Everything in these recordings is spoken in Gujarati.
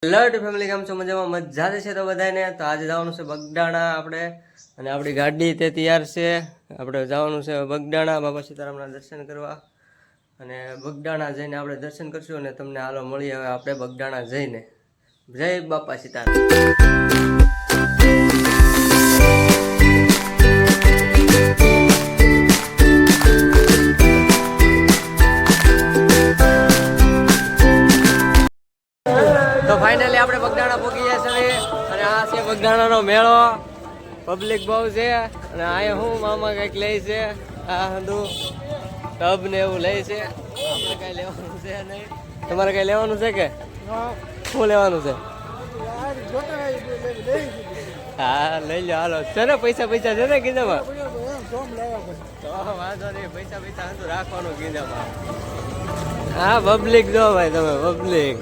લટ ફેમિલી કેમ છો? મજામાં મજા છે તો બધાને. તો આજે જવાનું છે બગડાણા આપણે, અને આપણી ગાડી તે તૈયાર છે. આપણે જવાનું છે બગડાણા બાબા સીતારામના દર્શન કરવા, અને બગડાણા જઈને આપણે દર્શન કરશું અને તમને હાલો મળી હવે આપણે બગડાણા જઈને. જય બાપા સીતારામ. તો ફાઇનલી આપણે બગડાણા પહોંચી ગયા છે, અને આ છે બગડાણાનો મેળો. પબ્લિક બહુ છે, અને અહીંયા હું મામા કંઈક લે છે. આ બધું ટબ ને એવું લે છે. આપણે કઈ લેવાનું છે નહીં. તમારે કઈ લેવાનું છે કે શું લેવાનું છે? હા લઈ લો હાલો. છે ને પૈસા છે ને કીધામાં? તો વાંધો નહીં, પૈસા રાખવાનું કીધામાં. હા પબ્લિક જો ભાઈ તમે પબ્લિક.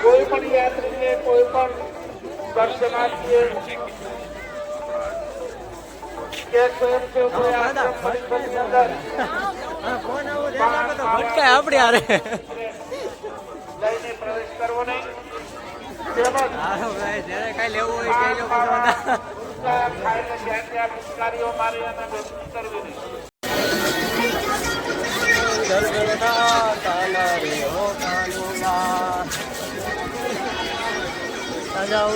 કોઈ પણ યાત્રીને કોઈ પણ દર્શનાર્થીએ કે સ્વયંસેવકોએ આપડે હારે લઈને પ્રવેશ કરવો નહીં. જેને કઈ લેવું હોય કે પિચકારીઓ મારી અને બેસી કરવી નહીં.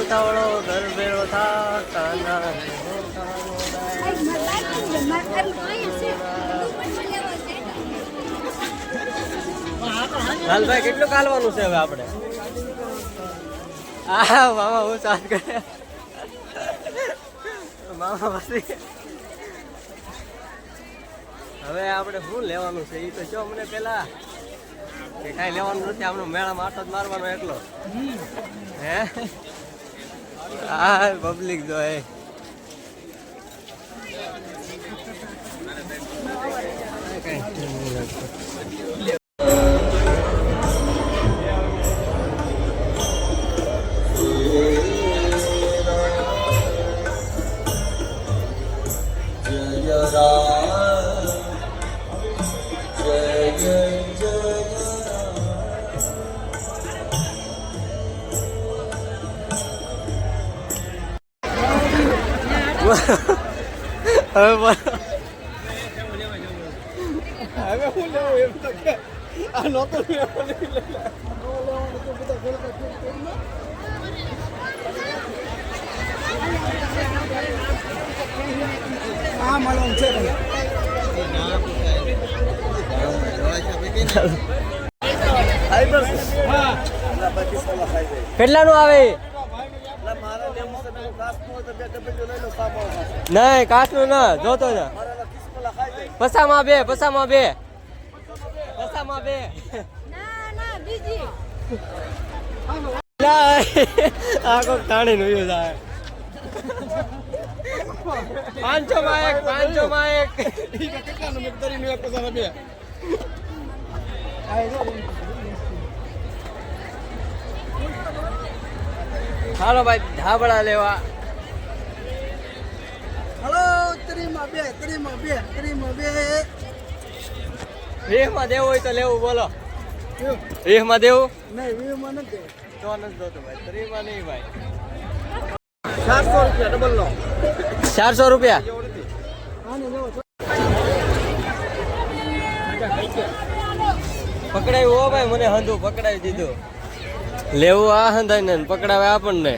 ઉતાવળો ઘર ભેરો થા કાના. લાલભાઈ કેટલું કાલવાનું છે હવે આપણે? હા મામા હું સાથ કરે મામા પછી હવે આપણે શું લેવાનું છે એ તો જો મને પેલા કે કાંઈ લેવાનું નથી. આપણે મેળામાં આટો જ મારવાનો એટલો. હે હા પબ્લિક જો હે. હવે હું લેવું એમ તો કે આ નહોતો આ મળવાનું છે. કેટલાનું આવે? નહીં કાચનું ના જોતો ને. પસામાં બે આ કોક તાણી નું થાય. 500 માં એક હાલો ભાઈ ધાબળા લેવા. હલો ત્રીમાં બે 20 દેવું હોય તો લેવું બોલો. 20 દેવું નહીં 20 નથી. તો નથી જોતું ભાઈ. 30 નહીં ભાઈ. 400 રૂપિયા ડબલ નો. 400 રૂપિયા પકડાયું હો ભાઈ. મને હંધું પકડાવી દીધું. લેવું આ હંધાય ને પકડાવે આપણને.